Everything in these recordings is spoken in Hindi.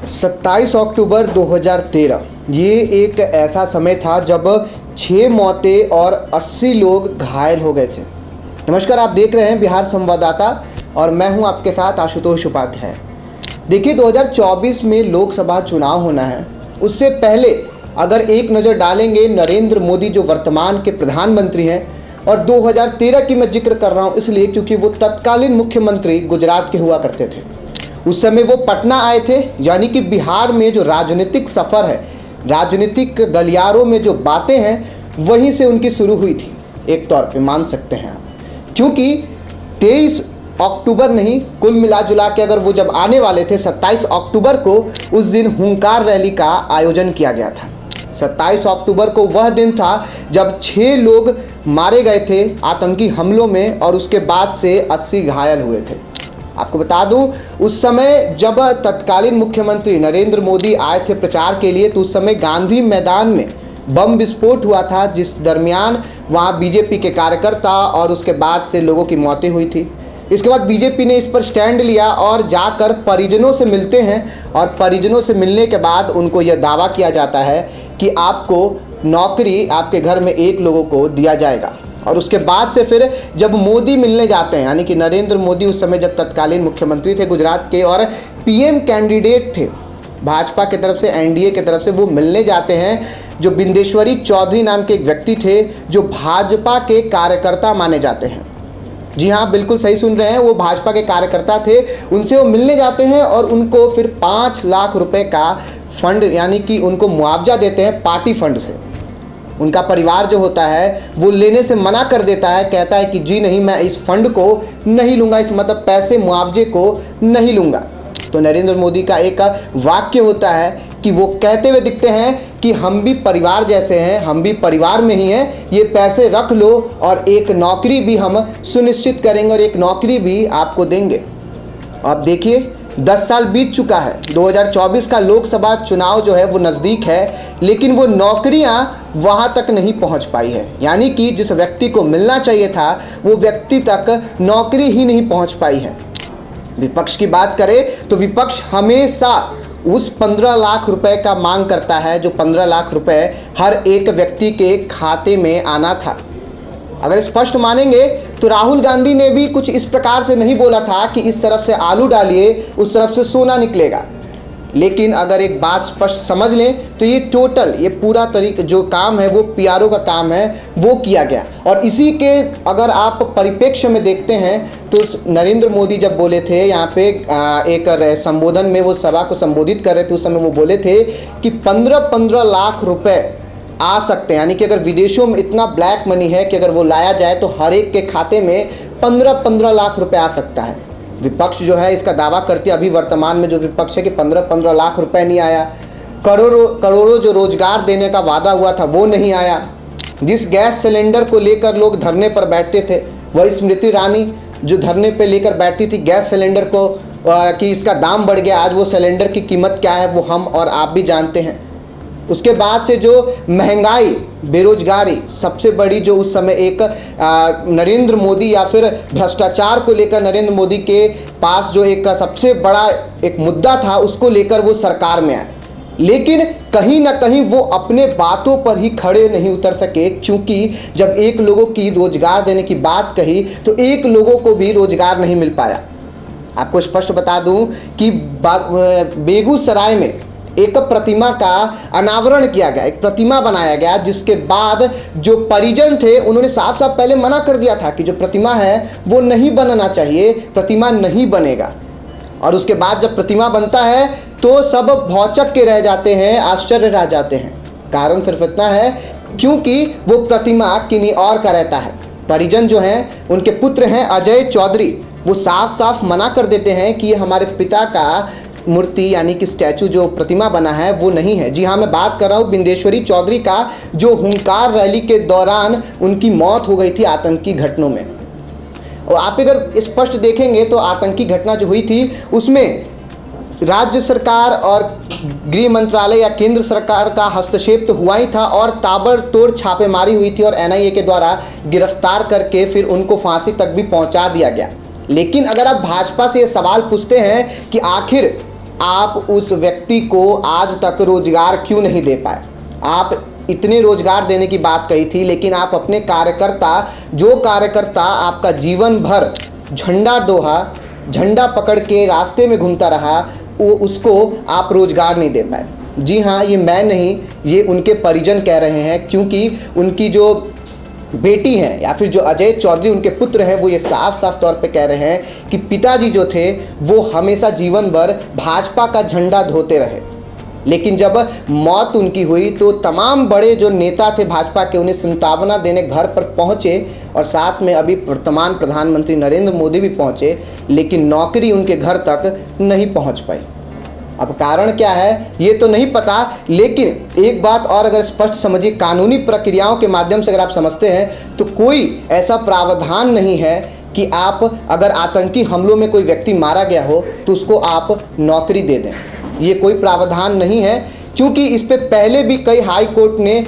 27 अक्टूबर 2013 ये एक ऐसा समय था जब 6 मौतें और 80 लोग घायल हो गए थे। नमस्कार, आप देख रहे हैं बिहार संवाददाता और मैं हूं आपके साथ आशुतोष उपाध्याय। देखिए, 2024 में लोकसभा चुनाव होना है। उससे पहले अगर एक नज़र डालेंगे नरेंद्र मोदी जो वर्तमान के प्रधानमंत्री हैं, और 2013 की मैं जिक्र कर रहा हूं इसलिए क्योंकि वो तत्कालीन मुख्यमंत्री गुजरात के हुआ करते थे। उस समय वो पटना आए थे, यानी कि बिहार में जो राजनीतिक सफ़र है, राजनीतिक गलियारों में जो बातें हैं, वहीं से उनकी शुरू हुई थी। एक तौर पे मान सकते हैं आप, क्योंकि 23 अक्टूबर नहीं, कुल मिला जुला के अगर वो जब आने वाले थे 27 अक्टूबर को, उस दिन हुंकार रैली का आयोजन किया गया था। 27 अक्टूबर को वह दिन था जब 6 लोग मारे गए थे आतंकी हमलों में, और उसके बाद से 80 घायल हुए थे। आपको बता दूं, उस समय जब तत्कालीन मुख्यमंत्री नरेंद्र मोदी आए थे प्रचार के लिए, तो उस समय गांधी मैदान में बम विस्फोट हुआ था, जिस दरमियान वहां बीजेपी के कार्यकर्ता और उसके बाद से लोगों की मौतें हुई थी। इसके बाद बीजेपी ने इस पर स्टैंड लिया और जाकर परिजनों से मिलते हैं, और परिजनों से मिलने के बाद उनको यह दावा किया जाता है कि आपको नौकरी आपके घर में 1 लोगों को दिया जाएगा। और उसके बाद से फिर जब मोदी मिलने जाते हैं, यानी कि नरेंद्र मोदी उस समय जब तत्कालीन मुख्यमंत्री थे गुजरात के और पीएम कैंडिडेट थे भाजपा की तरफ से, एनडीए की तरफ से, वो मिलने जाते हैं जो बिंदेश्वरी चौधरी नाम के एक व्यक्ति थे जो भाजपा के कार्यकर्ता माने जाते हैं। जी हाँ, बिल्कुल सही सुन रहे हैं, वो भाजपा के कार्यकर्ता थे। उनसे वो मिलने जाते हैं और उनको फिर 5 लाख रुपए का फंड, यानी कि उनको मुआवजा देते हैं पार्टी फंड से। उनका परिवार जो होता है वो लेने से मना कर देता है, कहता है कि जी नहीं, मैं इस फंड को नहीं लूँगा, इस मतलब पैसे मुआवजे को नहीं लूँगा। तो नरेंद्र मोदी का एक वाक्य होता है कि वो कहते हुए दिखते हैं कि हम भी परिवार जैसे हैं, हम भी परिवार में ही हैं, ये पैसे रख लो और एक नौकरी भी हम सुनिश्चित करेंगे और एक नौकरी भी आपको देंगे। अब देखिए, 10 साल बीत चुका है, 2024 का लोकसभा चुनाव जो है वो नज़दीक है, लेकिन वो नौकरियां वहां तक नहीं पहुंच पाई है। यानी कि जिस व्यक्ति को मिलना चाहिए था वो व्यक्ति तक नौकरी ही नहीं पहुंच पाई है। विपक्ष की बात करें तो विपक्ष हमेशा उस 15 लाख रुपए का मांग करता है, जो 15 लाख रुपए हर एक व्यक्ति के खाते में आना था। अगर स्पष्ट मानेंगे तो राहुल गांधी ने भी कुछ इस प्रकार से नहीं बोला था कि इस तरफ से आलू डालिए, उस तरफ से सोना निकलेगा। लेकिन अगर एक बात स्पष्ट समझ लें तो ये पूरा तरीका जो काम है वो पीआरओ का काम है, वो किया गया। और इसी के अगर आप परिप्रेक्ष्य में देखते हैं तो नरेंद्र मोदी जब बोले थे यहाँ पे एक संबोधन में, वो सभा को संबोधित कर रहे थे, उस समय वो बोले थे कि 15-15 लाख रुपए आ सकते हैं। यानी कि अगर विदेशों में इतना ब्लैक मनी है कि अगर वो लाया जाए तो हर एक के खाते में 15-15 लाख रुपए आ सकता है। विपक्ष जो है इसका दावा करती है, अभी वर्तमान में जो विपक्ष है, कि 15-15 लाख रुपए नहीं आया। करोड़ों जो रोजगार देने का वादा हुआ था वो नहीं आया। जिस गैस सिलेंडर को लेकर लोग धरने पर बैठते थे, वही स्मृति ईरानी जो धरने पर लेकर बैठी थी गैस सिलेंडर को कि इसका दाम बढ़ गया, आज वो सिलेंडर की कीमत क्या है वो हम और आप भी जानते हैं। उसके बाद से जो महंगाई, बेरोजगारी, सबसे बड़ी जो उस समय एक नरेंद्र मोदी या फिर भ्रष्टाचार को लेकर नरेंद्र मोदी के पास जो एक सबसे बड़ा एक मुद्दा था, उसको लेकर वो सरकार में आए। लेकिन कहीं ना कहीं वो अपने बातों पर ही खड़े नहीं उतर सके, क्योंकि जब 1 लोगों की रोजगार देने की बात कही तो 1 लोगों को भी रोजगार नहीं मिल पाया। आपको स्पष्ट बता दूं कि बेगूसराय में एक प्रतिमा का अनावरण किया गया, एक प्रतिमा बनाया गया, जिसके बाद जो परिजन थे उन्होंने साफ साफ पहले मना कर दिया था कि जो प्रतिमा है वो नहीं बनना चाहिए, प्रतिमा नहीं बनेगा। और उसके बाद जब प्रतिमा बनता है तो सब भौचक के रह जाते हैं, आश्चर्य रह जाते हैं। कारण सिर्फ इतना है क्योंकि वो प्रतिमा किन्हीं और का रहता है। परिजन जो हैं, उनके पुत्र हैं अजय चौधरी, वो साफ साफ मना कर देते हैं कि ये हमारे पिता का मूर्ति, यानी कि स्टैचू, जो प्रतिमा बना है वो नहीं है। जी हाँ, मैं बात कर रहा हूँ बिंदेश्वरी चौधरी का, जो हुंकार रैली के दौरान उनकी मौत हो गई थी आतंकी घटनों में। और आप अगर स्पष्ट देखेंगे तो आतंकी घटना जो हुई थी उसमें राज्य सरकार और गृह मंत्रालय या केंद्र सरकार का हस्तक्षेप तो हुआ ही था, और ताबड़तोड़ छापेमारी हुई थी और एनआईए के द्वारा गिरफ्तार करके फिर उनको फांसी तक भी पहुंचा दिया गया। लेकिन अगर आप भाजपा से ये सवाल पूछते हैं कि आखिर आप उस व्यक्ति को आज तक रोजगार क्यों नहीं दे पाए? आप इतने रोजगार देने की बात कही थी, लेकिन आप अपने जो कार्यकर्ता आपका जीवन भर झंडा दोहा, झंडा पकड़ के रास्ते में घूमता रहा, उसको आप रोजगार नहीं दे पाए। जी हाँ, ये मैं नहीं, ये उनके परिजन कह रहे हैं, क्योंकि उनकी जो बेटी हैं या फिर जो अजय चौधरी उनके पुत्र हैं, वो ये साफ साफ तौर पे कह रहे हैं कि पिताजी जो थे वो हमेशा जीवन भर भाजपा का झंडा धोते रहे, लेकिन जब मौत उनकी हुई तो तमाम बड़े जो नेता थे भाजपा के, उन्हें सांत्वना देने घर पर पहुंचे, और साथ में अभी वर्तमान प्रधानमंत्री नरेंद्र मोदी भी पहुंचे, लेकिन नौकरी उनके घर तक नहीं पहुंच पाई। अब कारण क्या है ये तो नहीं पता, लेकिन एक बात और अगर स्पष्ट समझिए, कानूनी प्रक्रियाओं के माध्यम से अगर आप समझते हैं तो कोई ऐसा प्रावधान नहीं है कि आप अगर आतंकी हमलों में कोई व्यक्ति मारा गया हो तो उसको आप नौकरी दे दें। ये कोई प्रावधान नहीं है, क्योंकि इस पे पहले भी कई हाई कोर्ट ने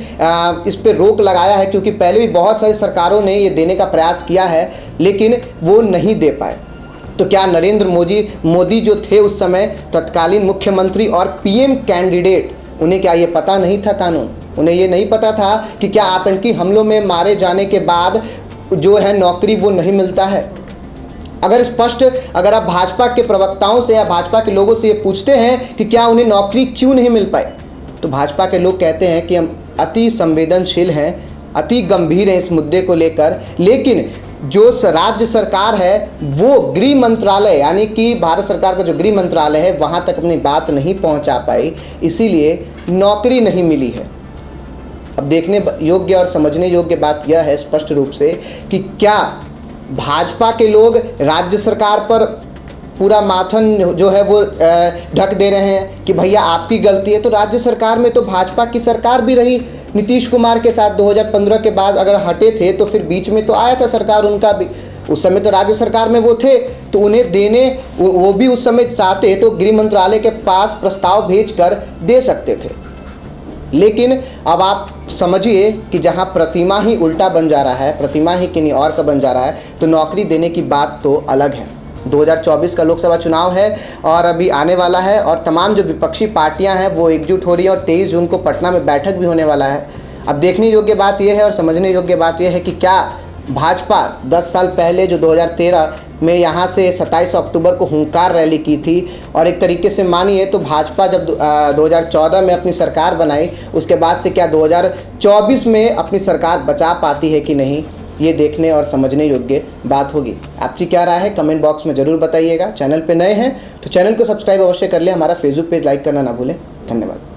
इस पे रोक लगाया है, क्योंकि पहले भी बहुत सारी सरकारों ने ये देने का प्रयास किया है, लेकिन वो नहीं दे पाए। तो क्या नरेंद्र मोदी जो थे उस समय तत्कालीन मुख्यमंत्री और पीएम कैंडिडेट, उन्हें क्या ये पता नहीं था कानून? उन्हें ये नहीं पता था कि क्या आतंकी हमलों में मारे जाने के बाद जो है नौकरी वो नहीं मिलता है? अगर आप भाजपा के प्रवक्ताओं से या भाजपा के लोगों से ये पूछते हैं कि क्या उन्हें नौकरी क्यों नहीं मिल पाई, तो भाजपा के लोग कहते हैं कि हम अति संवेदनशील हैं, अति गंभीर हैं इस मुद्दे को लेकर, लेकिन जो राज्य सरकार है वो गृह मंत्रालय यानी कि भारत सरकार का जो गृह मंत्रालय है वहाँ तक अपनी बात नहीं पहुँचा पाई, इसीलिए नौकरी नहीं मिली है। अब देखने योग्य और समझने योग्य बात यह है स्पष्ट रूप से कि क्या भाजपा के लोग राज्य सरकार पर पूरा माथन जो है वो ढक दे रहे हैं कि भैया आपकी गलती है? तो राज्य सरकार में तो भाजपा की सरकार भी रही नीतीश कुमार के साथ 2015 के बाद, अगर हटे थे तो फिर बीच में तो आया था सरकार उनका भी, उस समय तो राज्य सरकार में वो थे, तो उन्हें देने वो भी उस समय चाहते तो गृह मंत्रालय के पास प्रस्ताव भेजकर दे सकते थे। लेकिन अब आप समझिए कि जहां प्रतिमा ही उल्टा बन जा रहा है, प्रतिमा ही किन्हीं और का बन जा रहा है, तो नौकरी देने की बात तो अलग है। 2024 का लोकसभा चुनाव है और अभी आने वाला है, और तमाम जो विपक्षी पार्टियां हैं वो एकजुट हो रही हैं, और 23 जून को पटना में बैठक भी होने वाला है। अब देखने योग्य बात यह है और समझने योग्य बात यह है कि क्या भाजपा 10 साल पहले जो 2013 में यहाँ से 27 अक्टूबर को हुंकार रैली की थी, और एक तरीके से मानिए तो भाजपा जब 2014 में अपनी सरकार बनाई, उसके बाद से क्या 2024 में अपनी सरकार बचा पाती है कि नहीं, ये देखने और समझने योग्य बात होगी। आपकी क्या राय है कमेंट बॉक्स में ज़रूर बताइएगा। चैनल पे नए हैं तो चैनल को सब्सक्राइब अवश्य कर लें, हमारा फेसबुक पेज लाइक करना ना भूलें। धन्यवाद।